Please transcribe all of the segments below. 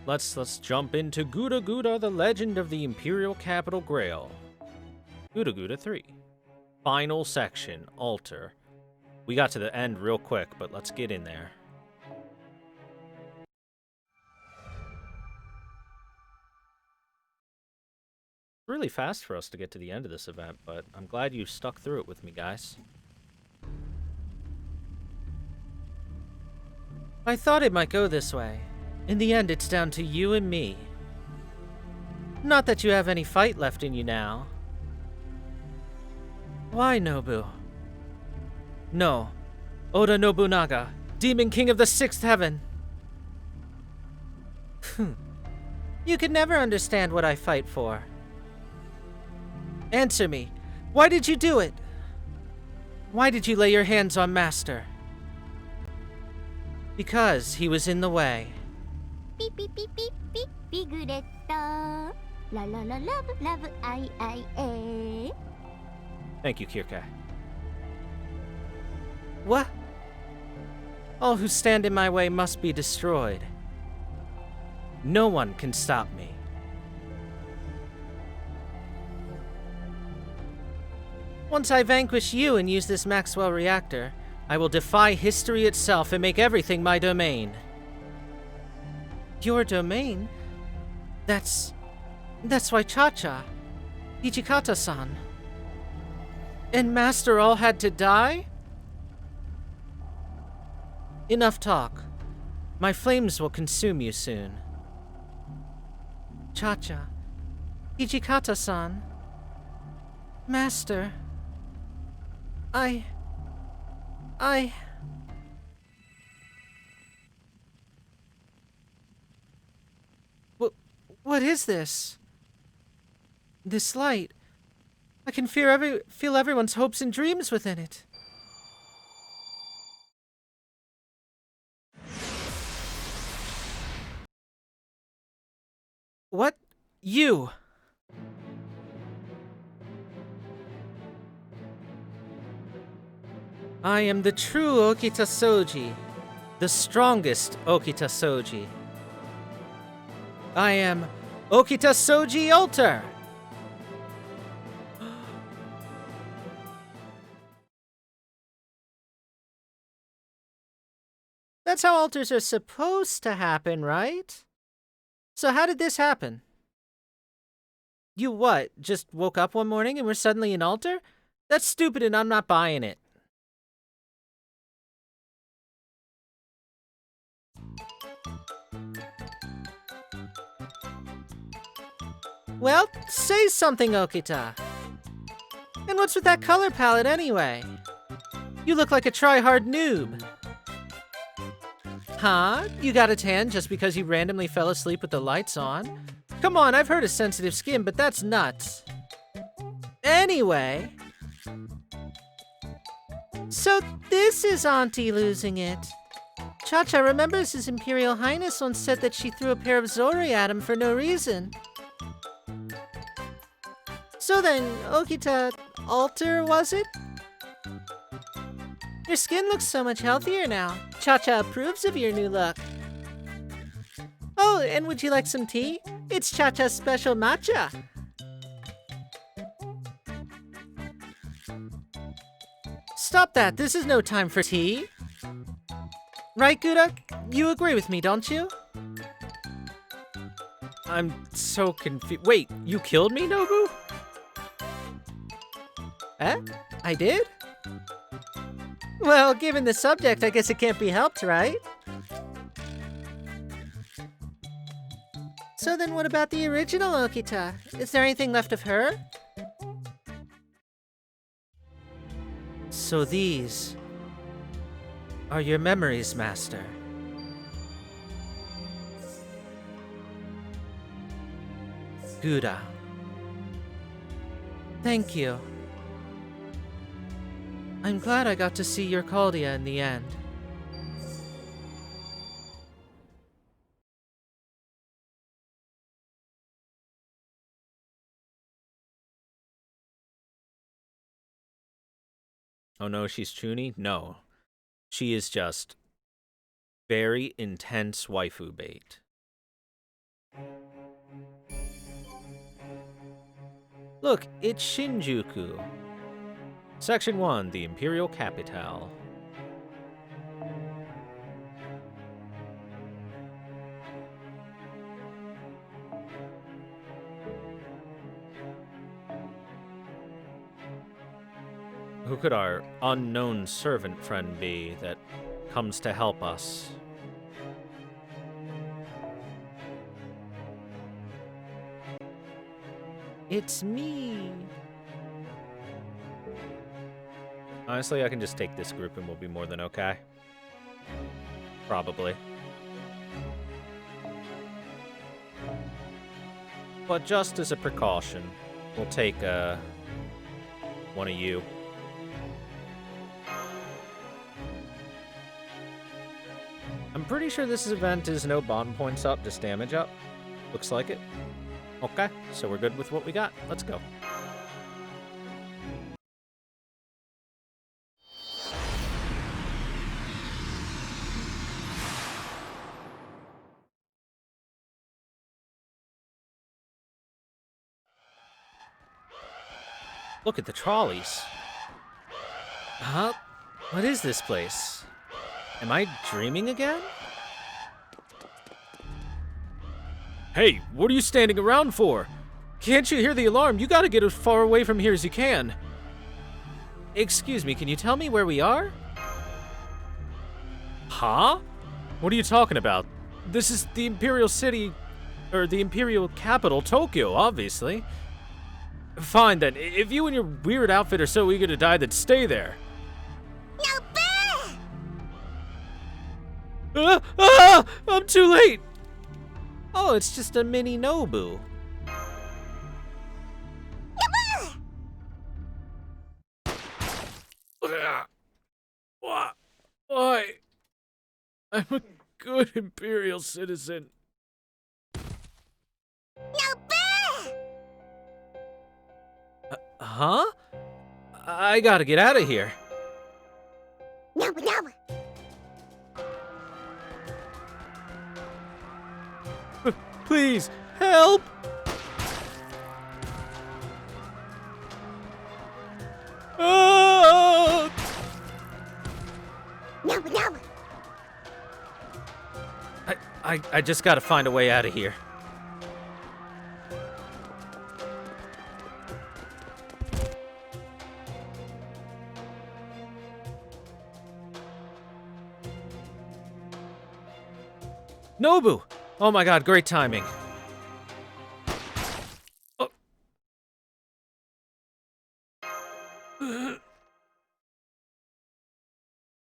let's jump into Guda Guda, the Legend of the Imperial Capital Grail. Guda Guda 3. Final section, Altar. We got to the end real quick, but let's get in there. Really fast for us to get to the end of this event, but I'm glad you stuck through it with me, guys. I thought it might go this way. In the end, it's down to you and me. Not that you have any fight left in you now. Why, Nobu? No. Oda Nobunaga, Demon King of the Sixth Heaven. You could never understand what I fight for. Answer me. Why did you do it? Why did you lay your hands on Master? Because he was in the way. Beep beep beep beep beep Figuretta. La la la love love I. Thank you, Kirke. What? All who stand in my way must be destroyed. No one can stop me. Once I vanquish you and use this Maxwell reactor, I will defy history itself and make everything my domain. Your domain? That's why Cha-Cha, Ichikata-san, and Master all had to die? Enough talk. My flames will consume you soon. Cha-Cha, Ichikata-san, Master, I... What is this? This light. I can feel everyone's hopes and dreams within it. What? You! I am the true Okita Soji, the strongest Okita Soji. I am Okita Soji Altar! That's how altars are supposed to happen, right? So how did this happen? You what, just woke up one morning and were suddenly an altar? That's stupid and I'm not buying it. Well, say something, Okita. And what's with that color palette anyway? You look like a try-hard noob. Huh? You got a tan just because you randomly fell asleep with the lights on? Come on, I've heard of sensitive skin, but that's nuts. Anyway... So this is Auntie losing it. Cha-Cha remembers His Imperial Highness once said that she threw a pair of Zori at him for no reason. So then, Okita Altar, was it? Your skin looks so much healthier now. Cha-Cha approves of your new look. Oh, and would you like some tea? It's Cha-Cha's special matcha. Stop that, this is no time for tea. Right, Guda? You agree with me, don't you? I'm so confused. Wait, you killed me, Nobu? Eh? I did? Well, given the subject, I guess it can't be helped, right? So then what about the original Okita? Is there anything left of her? So these are your memories, Master. Guda. Thank you. I'm glad I got to see your Caldia in the end. Oh no, she's Chuni? No. She is just very intense waifu bait. Look, it's Shinjuku. Section 1, the Imperial Capital. Who could our unknown servant friend be that comes to help us? It's me. Honestly, I can just take this group and we'll be more than okay. Probably. But just as a precaution, we'll take, one of you. I'm pretty sure this event is no bond points up, just damage up. Looks like it. Okay, so we're good with what we got. Let's go. Look at the trolleys. Huh? What is this place? Am I dreaming again? Hey, what are you standing around for? Can't you hear the alarm? You gotta get as far away from here as you can. Excuse me, can you tell me where we are? Huh? What are you talking about? This is the Imperial City, or the Imperial Capital, Tokyo, obviously. Fine then, if you and your weird outfit are so eager to die, then stay there. I'm too late! Oh, it's just a mini Nobu. What? Why? I'm a good Imperial citizen. Huh? I gotta get out of here. Please, help! Oh! I just gotta find a way out of here. Nobu! Oh my god, great timing. Oh.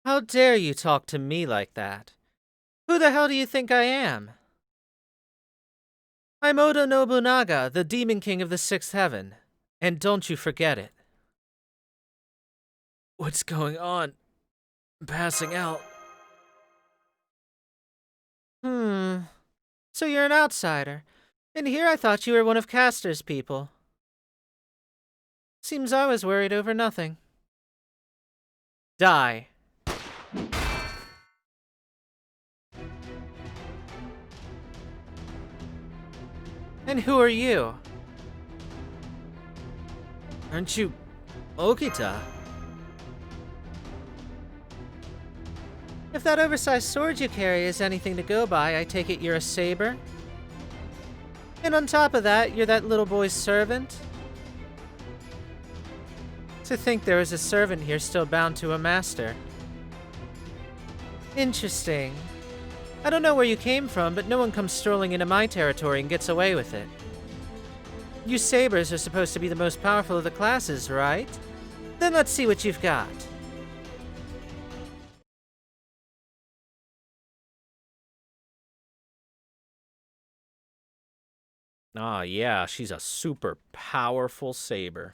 How dare you talk to me like that? Who the hell do you think I am? I'm Oda Nobunaga, the Demon King of the Sixth Heaven. And don't you forget it. What's going on? I'm passing out. So you're an outsider. And here I thought you were one of Castor's people. Seems I was worried over nothing. Die. And who are you? Aren't you Okita? If that oversized sword you carry is anything to go by, I take it you're a saber? And on top of that, you're that little boy's servant? To think there is a servant here still bound to a master. Interesting. I don't know where you came from, but no one comes strolling into my territory and gets away with it. You sabers are supposed to be the most powerful of the classes, right? Then let's see what you've got. Ah, yeah, she's a super powerful saber.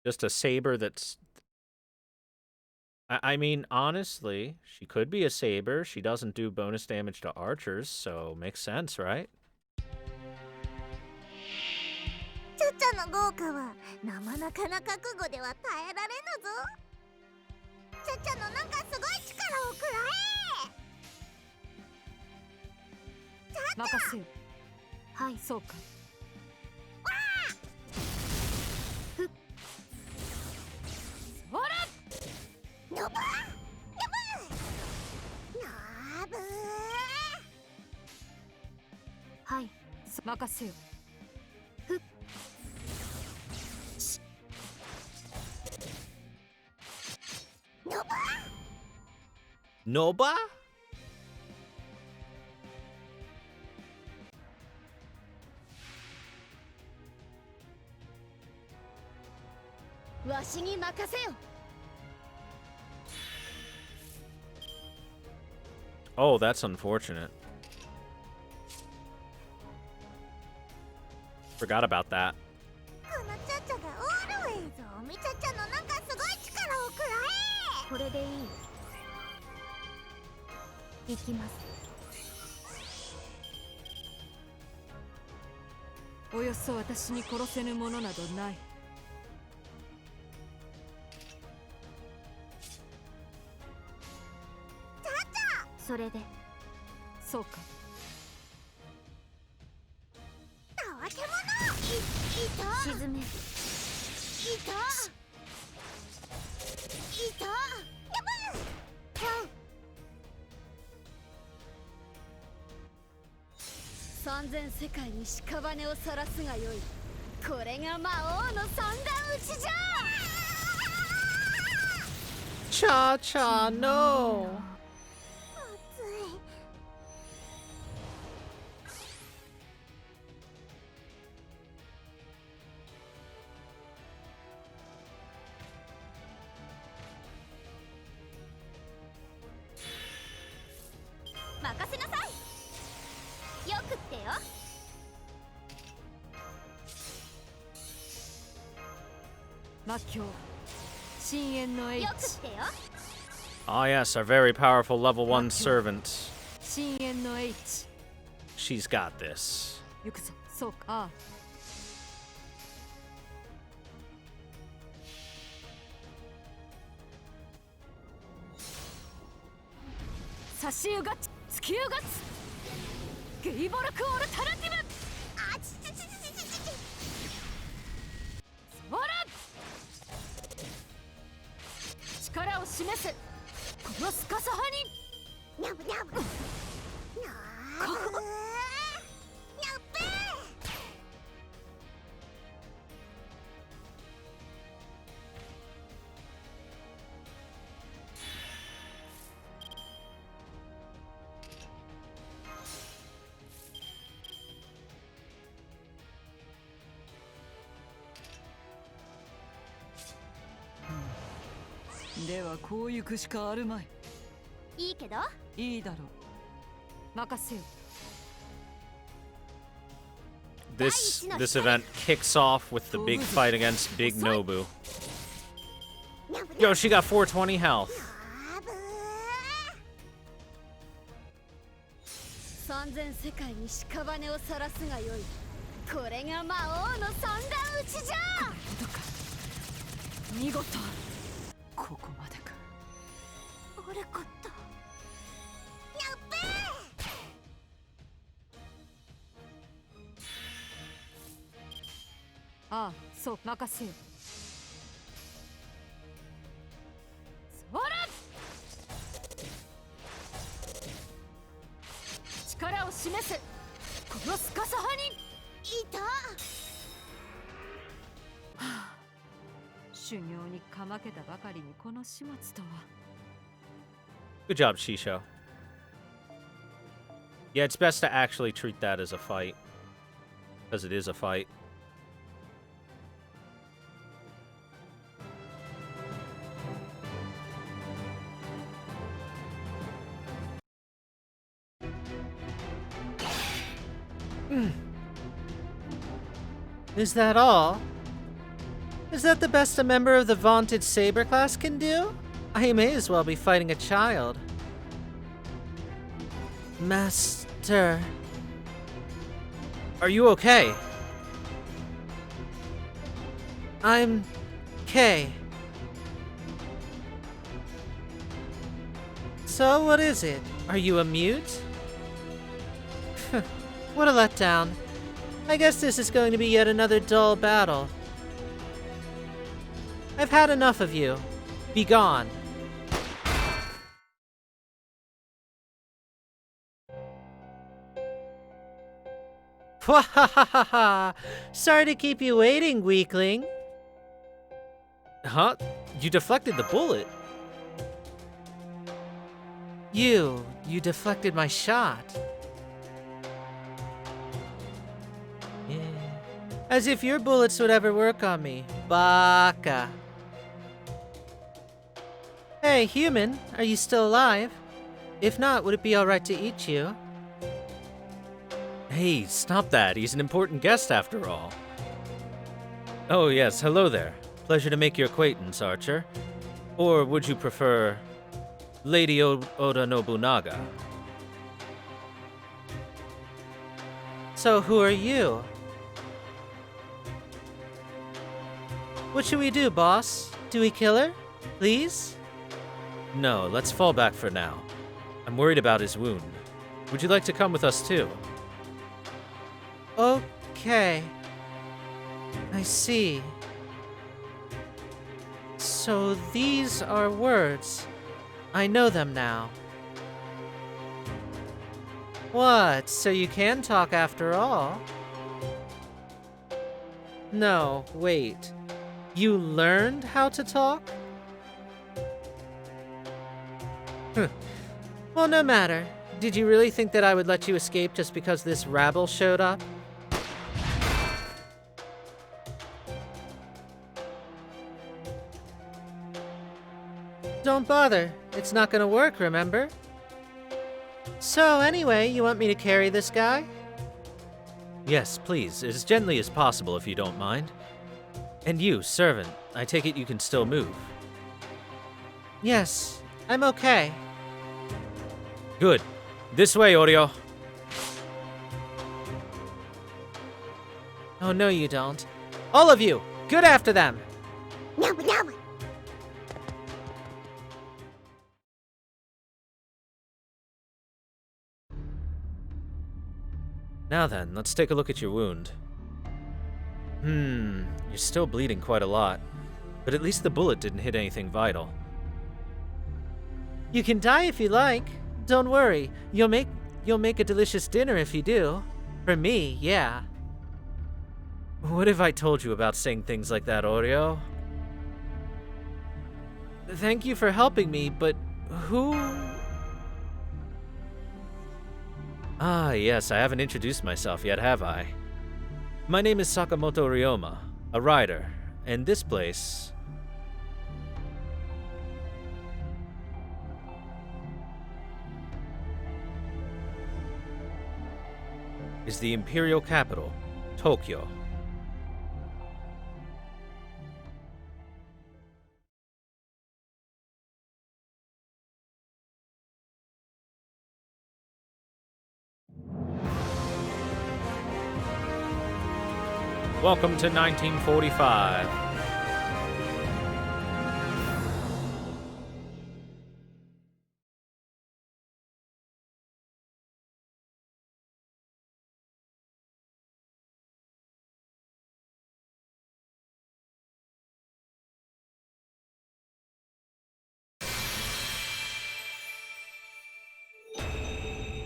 Just a saber that's... I mean, honestly, she could be a saber. She doesn't do bonus damage to archers, so makes sense, right? ちょっちゃの豪華は生なかな覚悟では耐えられぬぞ。ちょっちゃのなんかすごい力をくらえ。任せよ。はい、そうか。ほら、のぶはい、任せよ。Noba? わしに任せよ。 Oh, that's unfortunate. Forgot about that. このチャチャがオールウェイズおみちゃちゃのなんかすごい力をくらえ。これでいい。行きます。およそ私に殺せぬものなどない。それでそうか。たわけ者いた沈めいたやばい三千世界に屍を晒すがよい。これが魔王の三段打ちじゃ。 Cha cha, no. 熱い。任せなさい。よくってよ。魔境深淵の H。 よくってよ。 Ah, yes, our very powerful level 1 servant. 深淵の H。 She's got this. 行くぞ。そうか。ああ、差しゆがち突きゆがつゲイボルクオルタナティブ。あちちちちちちち。ほら、力を示せ。このスカサハに。にゃぶにゃぶ。にゃぶ。にゃぶではこう行くしかあるまい。いいけど。いいだろう。任せよ。 This event kicks off with the big fight against Big Nobu. Yo, she got 420 health. 三千世界に屍を晒すがよい。これが魔王の三段打ちじゃ。見事。ここまでか。俺かった。やっべえ。ああ、そう、任せよ。そら、力を示せ。このスカサハに。いた。修行にかまけたばかりにこの始末とは。 Good job, Shisho. Yeah, it's best to actually treat that as a fight. Because it is a fight. Is that all? Is that the best a member of the vaunted Saber class can do? I may as well be fighting a child. Master. Are you okay? I'm Kay. So what is it? Are you a mute? What a letdown. I guess this is going to be yet another dull battle. I've had enough of you. Be gone. Wahahaha! Sorry to keep you waiting, weakling. Huh? You deflected the bullet. You deflected my shot. Yeah. As if your bullets would ever work on me. Baka. Hey, human, are you still alive? If not, would it be alright to eat you? Hey, stop that. He's an important guest after all. Oh yes, hello there. Pleasure to make your acquaintance, Archer. Or would you prefer Lady Oda Nobunaga? So who are you? What should we do, boss? Do we kill her? Please? No, let's fall back for now. I'm worried about his wound. Would you like to come with us too? Okay. I see. So these are words. I know them now. What? So you can talk after all? No, wait. You learned how to talk? Well, no matter. Did you really think that I would let you escape just because this rabble showed up? Don't bother. It's not gonna work, remember? So anyway, you want me to carry this guy? Yes, please, as gently as possible if you don't mind. And you, servant, I take it you can still move. Yes, I'm okay. Good. This way, Oreo. Oh, no you don't. All of you, good after them! No, no. Now then, let's take a look at your wound. You're still bleeding quite a lot, but at least the bullet didn't hit anything vital. You can die if you like. Don't worry, you'll make a delicious dinner if you do. For me, yeah. What have I told you about saying things like that, Oreo? Thank you for helping me, but who... Ah, yes, I haven't introduced myself yet, have I? My name is Sakamoto Ryoma, a rider, and this place... is the imperial capital, Tokyo. Welcome to 1945.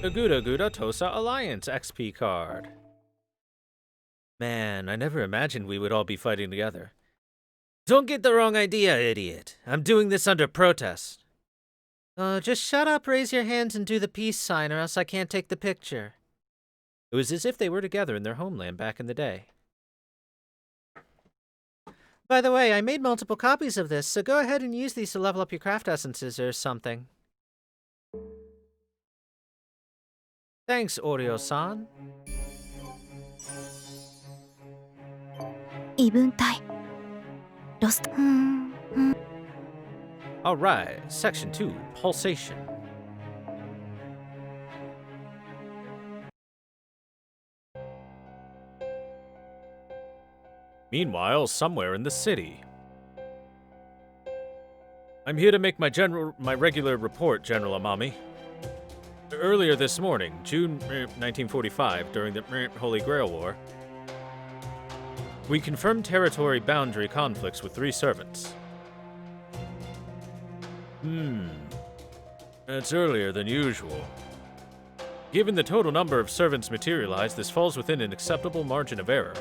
The Guda Guda Tosa Alliance XP card. Man, I never imagined we would all be fighting together. Don't get the wrong idea, idiot. I'm doing this under protest. Just shut up, raise your hands, and do the peace sign, or else I can't take the picture. It was as if they were together in their homeland back in the day. By the way, I made multiple copies of this, so go ahead and use these to level up your craft essences or something. Thanks, Oreo-san. 異文体ロストAlright, Section 2, Pulsation. Meanwhile, somewhere in the city. I'm here to make my regular report, General Amami. Earlier this morning, June 1945, during the Holy Grail War, we confirmed territory boundary conflicts with 3 servants. That's earlier than usual. Given the total number of servants materialized, this falls within an acceptable margin of error.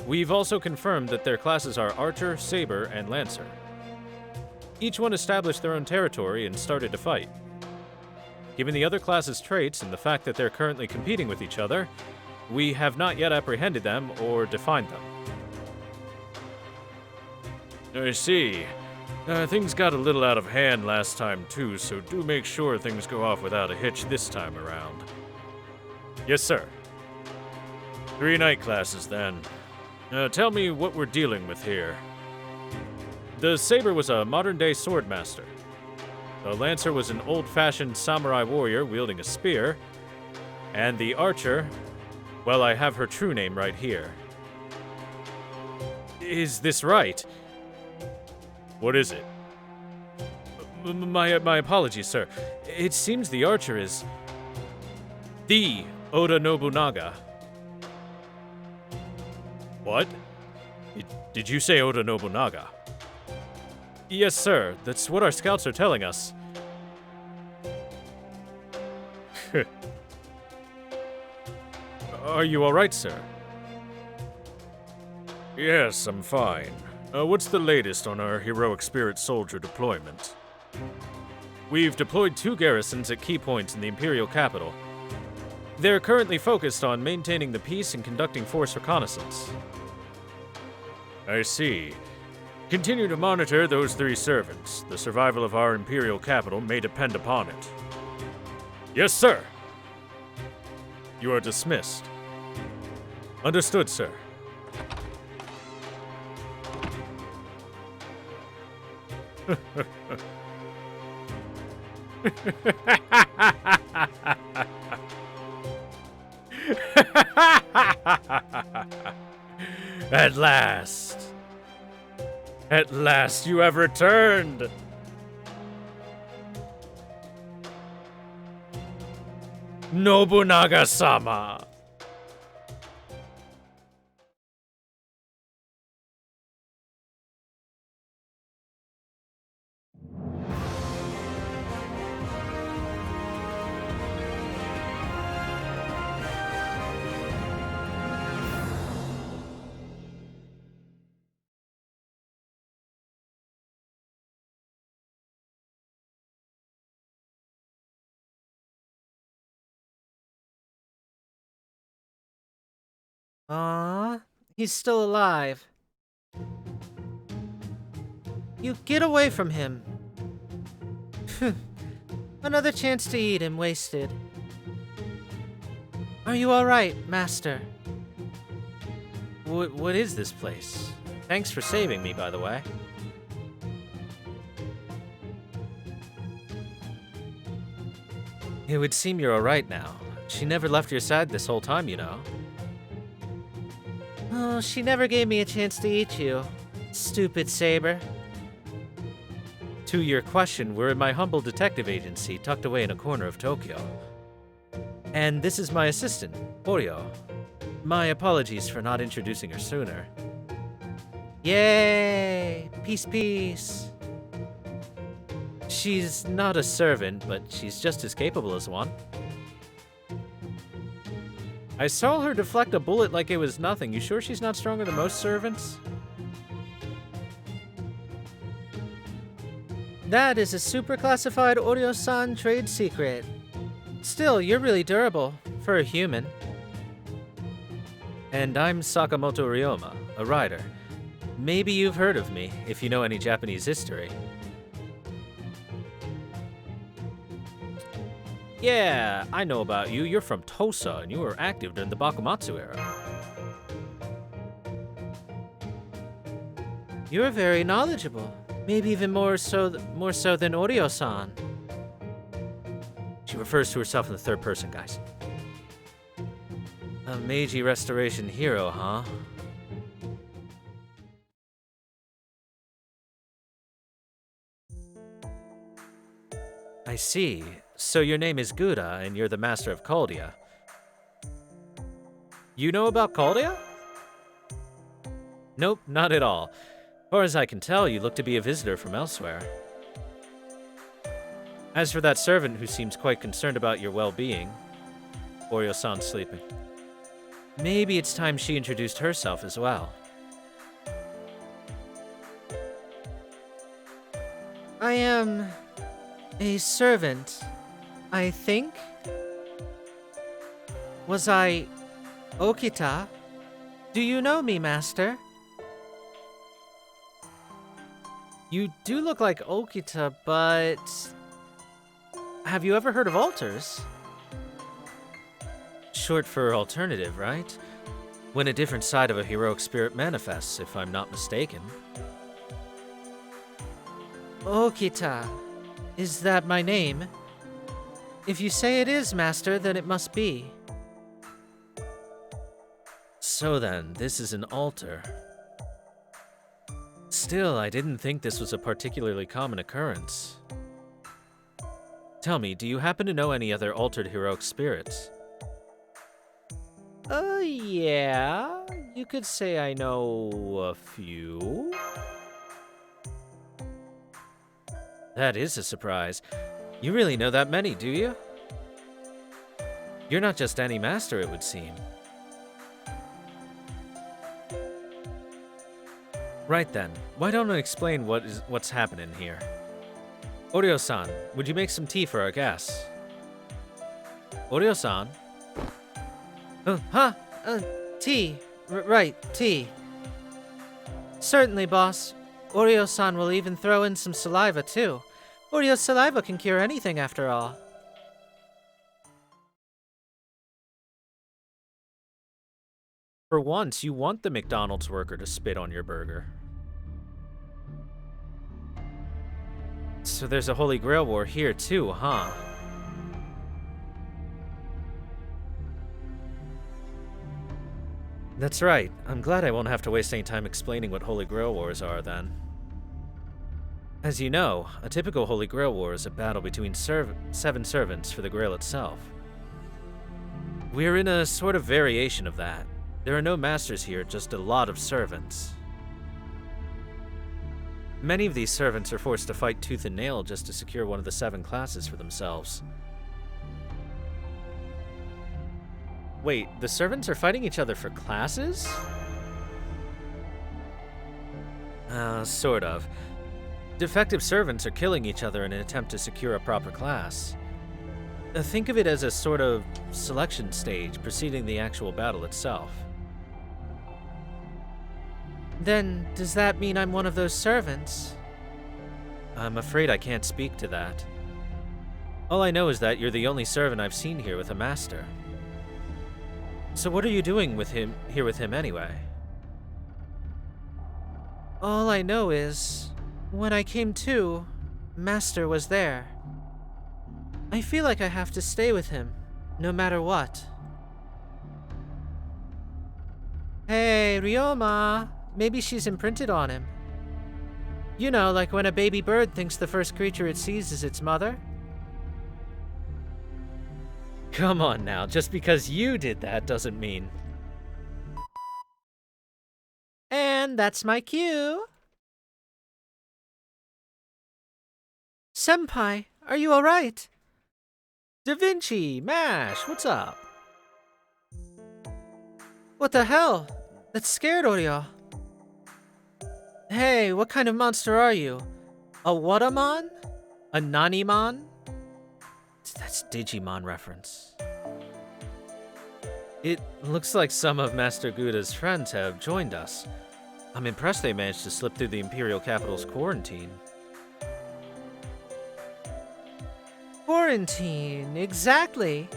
We've also confirmed that their classes are Archer, Saber, and Lancer. Each one established their own territory and started to fight. Given the other classes' traits and the fact that they're currently competing with each other, we have not yet apprehended them or defined them. I see. Things got a little out of hand last time too, so do make sure things go off without a hitch this time around. Yes, sir. 3 night classes, then. Tell me what we're dealing with here. The Saber was a modern-day swordmaster. The Lancer was an old-fashioned samurai warrior wielding a spear. And the Archer, well, I have her true name right here. Is this right? What is it? My apologies, sir. It seems the Archer is the Oda Nobunaga. What? Did you say Oda Nobunaga? Yes, sir. That's what our scouts are telling us. Are you all right, sir? Yes, I'm fine. What's the latest on our heroic spirit soldier deployment? We've deployed 2 garrisons at key points in the Imperial capital. They're currently focused on maintaining the peace and conducting force reconnaissance. I see. Continue to monitor those 3 servants. The survival of our Imperial capital may depend upon it. Yes, sir. You are dismissed. Understood, sir. At last. At last you have returned. Nobunaga-sama. Aww, he's still alive. You get away from him. Another chance to eat him wasted. Are you alright, Master? What is this place? Thanks for saving me, by the way. It would seem you're alright now. She never left your side this whole time, you know. Oh, she never gave me a chance to eat you. Stupid Saber. To your question, we're in my humble detective agency tucked away in a corner of Tokyo. And this is my assistant, Oryo. My apologies for not introducing her sooner. Yay! Peace, peace. She's not a servant, but she's just as capable as one. I saw her deflect a bullet like it was nothing. You sure she's not stronger than most servants? That is a super classified Oryo-san trade secret. Still, you're really durable for a human. And I'm Sakamoto Ryoma, a rider. Maybe you've heard of me, if you know any Japanese history. Yeah, I know about you. You're from Tosa, and you were active during the Bakumatsu era. You're very knowledgeable. Maybe even more so than Oryo-san. She refers to herself in the third person, guys. A Meiji Restoration hero, huh? I see. So your name is Guda, and you're the master of Caldia. You know about Caldia? Nope, not at all. As far as I can tell, you look to be a visitor from elsewhere. As for that servant who seems quite concerned about your well-being, Oreo-san's sleeping. Maybe it's time she introduced herself as well. I am a servant, I think. Was I Okita? Do you know me, master? You do look like Okita, but have you ever heard of alters? Short for alternative, right? When a different side of a heroic spirit manifests, if I'm not mistaken. Okita. Is that my name? If you say it is, master, then it must be. So then, this is an altar. Still, I didn't think this was a particularly common occurrence. Tell me, do you happen to know any other altered heroic spirits? Yeah. You could say I know a few. That is a surprise. You really know that many, do you? You're not just any master, it would seem. Right then, why don't I explain what's happening here? Oreo-san, would you make some tea for our guests? Oreo-san? Tea. Right, tea. Certainly, boss. Oreo-san will even throw in some saliva, too. Oreo's saliva can cure anything, after all. For once, you want the McDonald's worker to spit on your burger. So there's a Holy Grail war here too, huh? That's right. I'm glad I won't have to waste any time explaining what Holy Grail wars are then. As you know, a typical Holy Grail war is a battle between 7 servants for the Grail itself. We're in a sort of variation of that. There are no masters here, just a lot of servants. Many of these servants are forced to fight tooth and nail just to secure one of the 7 classes for themselves. Wait, the servants are fighting each other for classes? Sort of. Defective servants are killing each other in an attempt to secure a proper class. Think of it as a sort of selection stage preceding the actual battle itself. Then, does that mean I'm one of those servants? I'm afraid I can't speak to that. All I know is that you're the only servant I've seen here with a master. So what are you doing with him anyway? All I know is, when I came to, Master was there. I feel like I have to stay with him, no matter what. Hey, Ryoma! Maybe she's imprinted on him. You know, like when a baby bird thinks the first creature it sees is its mother? Come on now, just because you did that doesn't mean... And that's my cue. Senpai, are you alright? Da Vinci, Mash, what's up? What the hell? That scared Oreo. Hey, what kind of monster are you? A Watamon? A Nanimon? That's Digimon reference. It looks like some of Master Guda's friends have joined us. I'm impressed they managed to slip through the Imperial Capital's quarantine. Quarantine, exactly.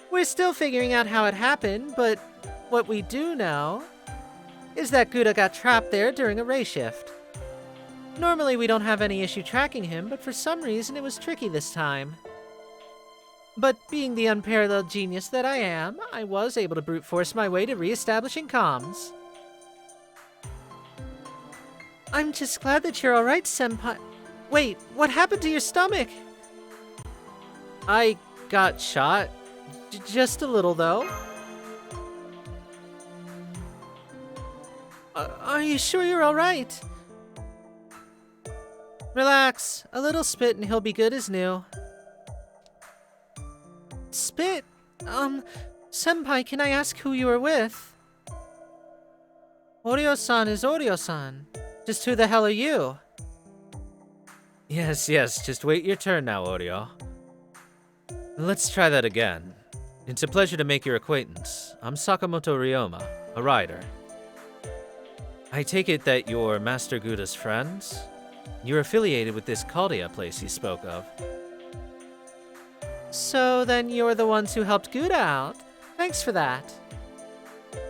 We're still figuring out how it happened, but what we do know is that Guda got trapped there during a ray shift. Normally we don't have any issue tracking him, but for some reason it was tricky this time. But being the unparalleled genius that I am, I was able to brute force my way to re-establishing comms. I'm just glad that you're alright, Senpai. Wait, what happened to your stomach? I got shot. Just a little, though. Are you sure you're alright? Relax. A little spit and he'll be good as new. Spit? Senpai, can I ask who you were with? Oryo-san is Oryo-san. Just who the hell are you? Yes, just wait your turn now, Oryo. Let's try that again. It's a pleasure to make your acquaintance. I'm Sakamoto Ryoma, a rider. I take it that you're Master Guda's friends? You're affiliated with this Caldia place he spoke of. So then you're the ones who helped Guda out. Thanks for that.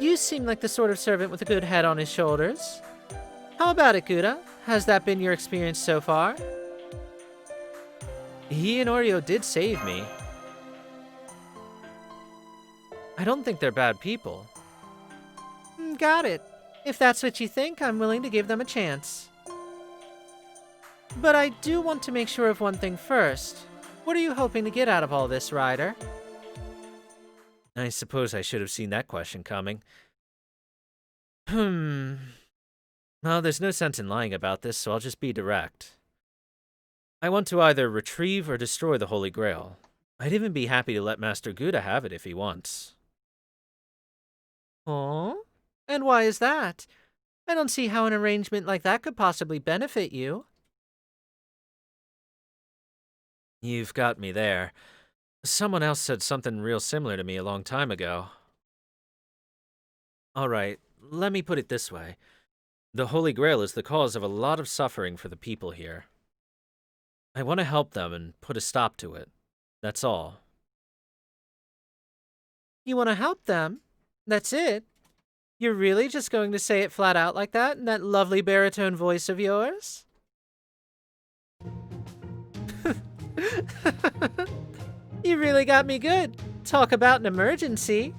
You seem like the sort of servant with a good head on his shoulders. How about it, Guda? Has that been your experience so far? He and Oreo did save me. I don't think they're bad people. Got it. If that's what you think, I'm willing to give them a chance. But I do want to make sure of one thing first. What are you hoping to get out of all this, Ryder? I suppose I should have seen that question coming. Well, there's no sense in lying about this, so I'll just be direct. I want to either retrieve or destroy the Holy Grail. I'd even be happy to let Master Guda have it if he wants. Oh? And why is that? I don't see how an arrangement like that could possibly benefit you. You've got me there. Someone else said something real similar to me a long time ago. Alright, let me put it this way. The Holy Grail is the cause of a lot of suffering for the people here. I want to help them and put a stop to it. That's all. You want to help them? That's it? You're really just going to say it flat out like that in that lovely baritone voice of yours? You really got me good. Talk about an emergency.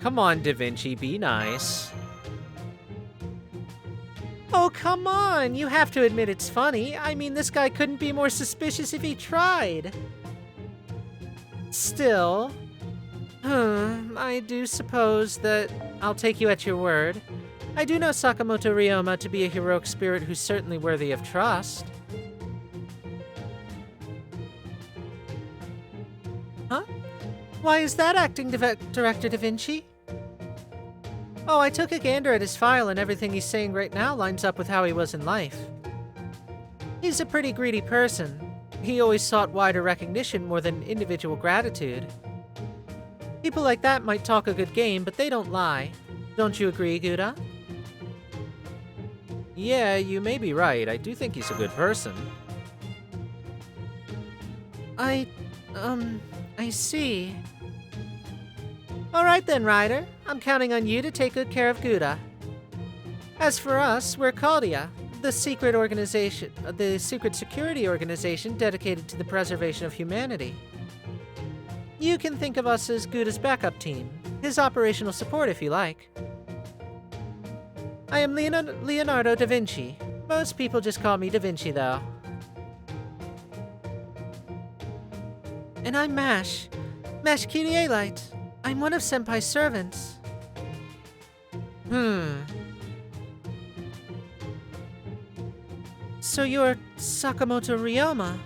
Come on, Da Vinci, be nice. Oh, come on. You have to admit it's funny. I mean, this guy couldn't be more suspicious if he tried. Still, I do suppose that I'll take you at your word. I do know Sakamoto Ryoma to be a heroic spirit who's certainly worthy of trust. Huh? Why is that, Acting Director Da Vinci? Oh, I took a gander at his file and everything he's saying right now lines up with how he was in life. He's a pretty greedy person. He always sought wider recognition more than individual gratitude. People like that might talk a good game, but they don't lie. Don't you agree, Guda? Yeah, you may be right. I do think he's a good person. I see. Alright then, Ryder. I'm counting on you to take good care of Guda. As for us, we're Caldia, the secret security organization dedicated to the preservation of humanity. You can think of us as Guda's backup team, his operational support if you like. I am Leonardo da Vinci. Most people just call me Da Vinci, though. And I'm Mash. Mash Kyrielite. I'm one of Senpai's servants. So you're Sakamoto Ryoma.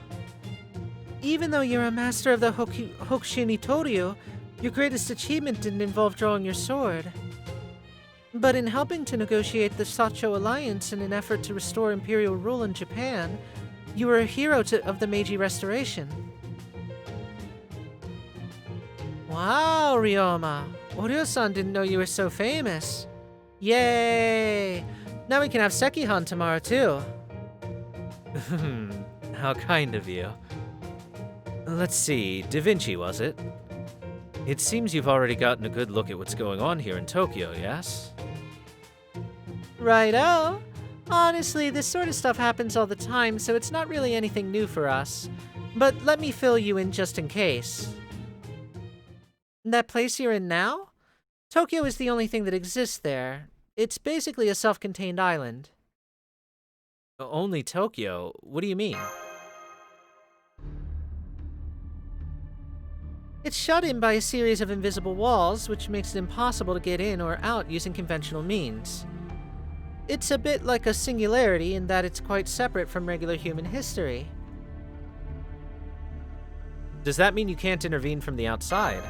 Even though you're a master of the Hokushini ThorW, your greatest achievement didn't involve drawing your sword. But in helping to negotiate the Sacho Alliance in an effort to restore imperial rule in Japan, you were a hero of the Meiji Restoration. Wow, Ryoma! Oryo-san didn't know you were so famous. Yay! Now we can have Sekihan tomorrow, too. How kind of you. Let's see, Da Vinci, was it? It seems you've already gotten a good look at what's going on here in Tokyo, yes? Righto! Honestly, this sort of stuff happens all the time, so it's not really anything new for us. But let me fill you in just in case. That place you're in now? Tokyo is the only thing that exists there. It's basically a self-contained island. Only Tokyo? What do you mean? It's shut in by a series of invisible walls, which makes it impossible to get in or out using conventional means. It's a bit like a singularity in that it's quite separate from regular human history. Does that mean you can't intervene from the outside?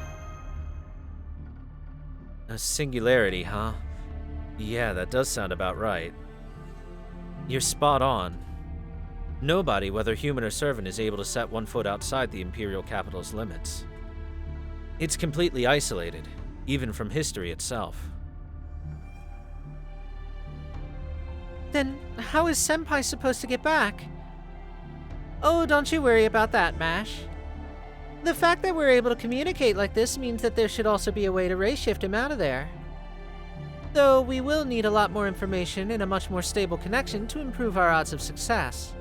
A singularity, huh? Yeah, that does sound about right. You're spot on. Nobody, whether human or servant, is able to set one foot outside the Imperial capital's limits. It's completely isolated, even from history itself. Then how is Senpai supposed to get back? Oh, don't you worry about that, Mash. The fact that we're able to communicate like this means that there should also be a way to ray shift him out of there. Though we will need a lot more information and a much more stable connection to improve our odds of success.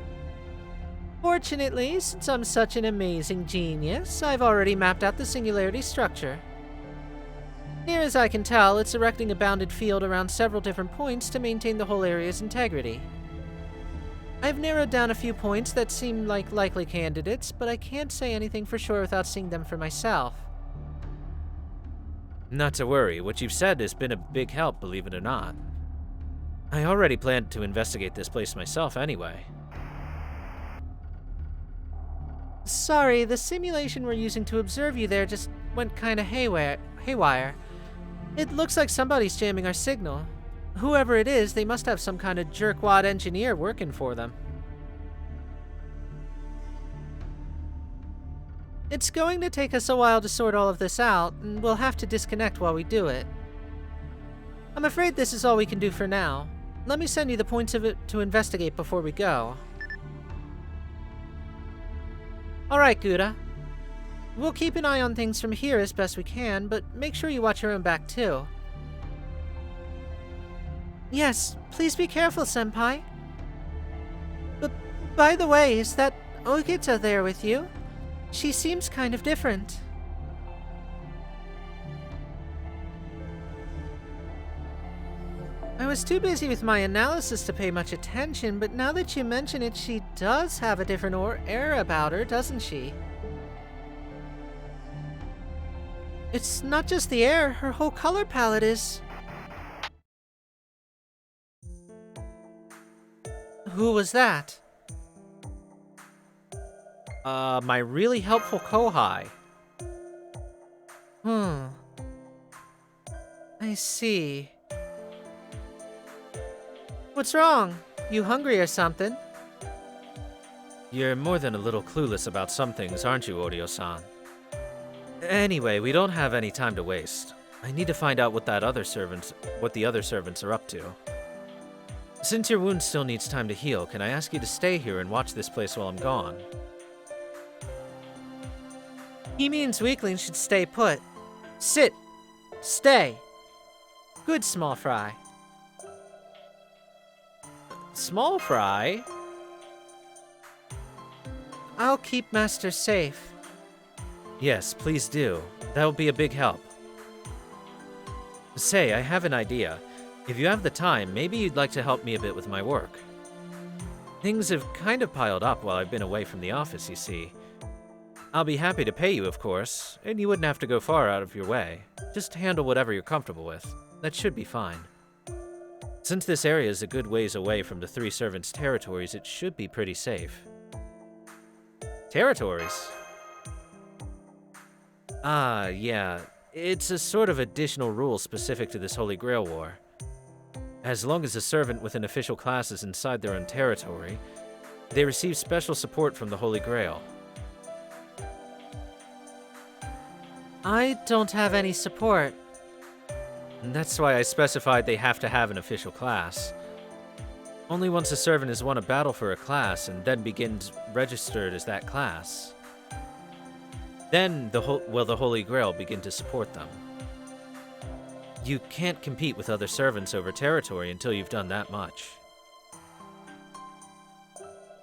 Fortunately, since I'm such an amazing genius, I've already mapped out the singularity structure. Near as I can tell, it's erecting a bounded field around several different points to maintain the whole area's integrity. I've narrowed down a few points that seem like likely candidates, but I can't say anything for sure without seeing them for myself. Not to worry, what you've said has been a big help, believe it or not. I already planned to investigate this place myself anyway. Sorry, the simulation we're using to observe you there just went kinda haywire. It looks like somebody's jamming our signal. Whoever it is, they must have some kind of jerkwad engineer working for them. It's going to take us a while to sort all of this out, and we'll have to disconnect while we do it. I'm afraid this is all we can do for now. Let me send you the points of it to investigate before we go. Alright, Guda. We'll keep an eye on things from here as best we can, but make sure you watch your own back too. Yes, please be careful, Senpai. But by the way, is that Ogita there with you? She seems kind of different. I was too busy with my analysis to pay much attention, but now that you mention it, she does have a different air about her, doesn't she? It's not just the air, her whole color palette is... Who was that? My really helpful Kohai. I see. What's wrong? You hungry or something? You're more than a little clueless about some things, aren't you, Oryo-san? Anyway, we don't have any time to waste. I need to find out what the other servants are up to. Since your wound still needs time to heal, can I ask you to stay here and watch this place while I'm gone? He means weaklings should stay put. Sit. Stay. Good, small fry. Small fry? I'll keep Master safe. Yes, please do. That will be a big help. Say, I have an idea. If you have the time, maybe you'd like to help me a bit with my work. Things have kind of piled up while I've been away from the office, you see. I'll be happy to pay you, of course, and you wouldn't have to go far out of your way. Just handle whatever you're comfortable with. That should be fine. Since this area is a good ways away from the three servants' territories, it should be pretty safe. Territories? Ah, yeah. It's a sort of additional rule specific to this Holy Grail War. As long as a servant with an official class is inside their own territory, they receive special support from the Holy Grail. I don't have any support. And that's why I specified they have to have an official class. Only once a servant has won a battle for a class and then begins registered as that class, then will the Holy Grail begin to support them. You can't compete with other servants over territory until you've done that much.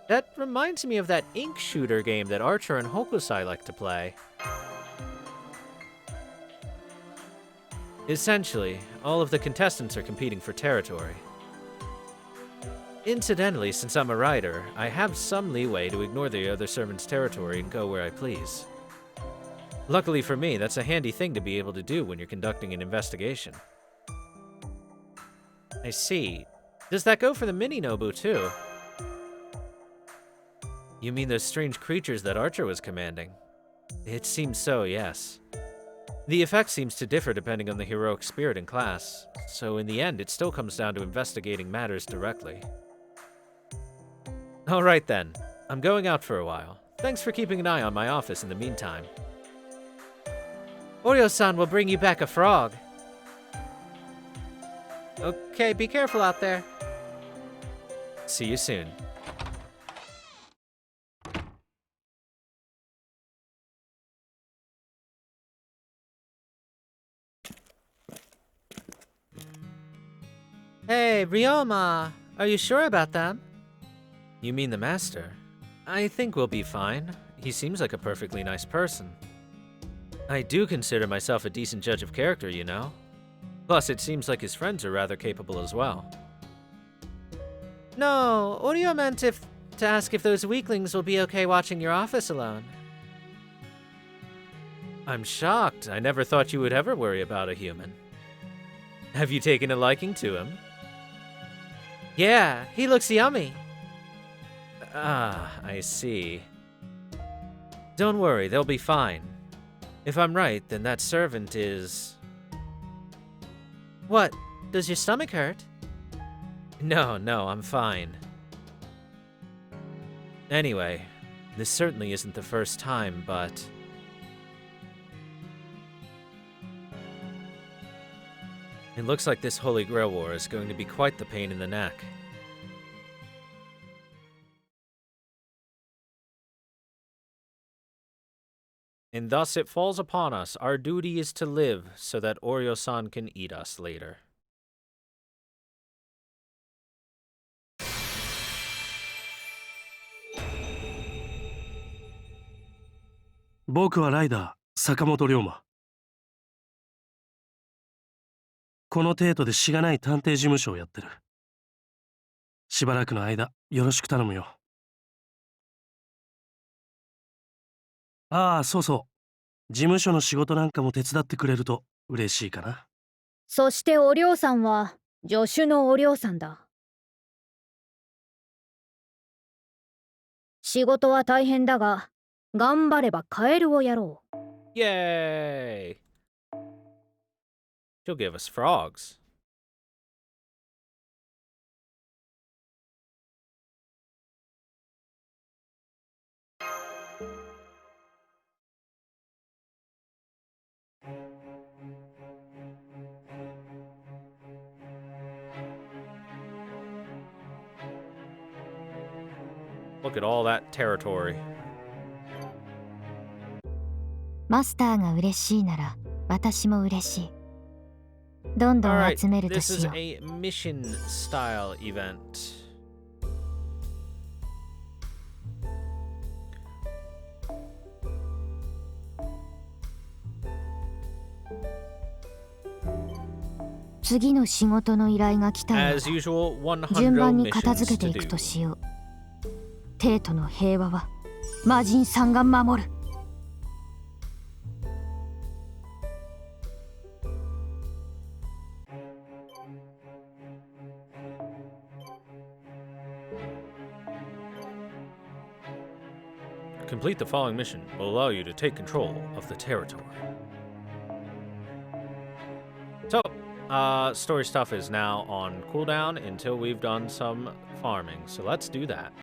That reminds me of that ink shooter game that Archer and Hokusai like to play. Essentially, all of the contestants are competing for territory. Incidentally, since I'm a rider, I have some leeway to ignore the other servant's territory and go where I please. Luckily for me, that's a handy thing to be able to do when you're conducting an investigation. I see. Does that go for the mini Nobu too? You mean those strange creatures that Archer was commanding? It seems so, yes. The effect seems to differ depending on the heroic spirit in class, so in the end it still comes down to investigating matters directly. Alright then, I'm going out for a while. Thanks for keeping an eye on my office in the meantime. Oreo-san will bring you back a frog. Okay, be careful out there. See you soon. Hey, Ryoma, are you sure about them? You mean the master? I think we'll be fine. He seems like a perfectly nice person. I do consider myself a decent judge of character, you know. Plus, it seems like his friends are rather capable as well. No, Oreo meant to ask if those weaklings will be okay watching your office alone. I'm shocked. I never thought you would ever worry about a human. Have you taken a liking to him? Yeah, he looks yummy. Ah, I see. Don't worry, they'll be fine. If I'm right, then that servant is... What? Does your stomach hurt? No, I'm fine. Anyway, this certainly isn't the first time, but... It looks like this Holy Grail War is going to be quite the pain in the neck. And thus it falls upon us, our duty is to live so that Oreo-san can eat us later. 僕はライダー、坂本龍馬。この程度でしがない探偵事務所をやってる。しばらくの間、よろしく頼むよ。ああ、そうそう。事務所の仕事なんかも手伝ってくれると嬉しいかな。そしておりょうさんは助手のおりょうさんだ。仕事は大変だが、頑張ればカエルをやろう。Yay! She'll give us frogs. Look at all that territory. マスターが嬉しいなら私も嬉しい。どんどん集めると This し is よう。 a mission style event.「次の仕事の依頼が来たら As usual, 順100番に片付 missions けて to いくと do. しよう。帝都の平和は魔人さんが守る。Complete the following mission will allow you to take control of the territory. So, story stuff is now on cooldown until we've done some farming, so let's do that.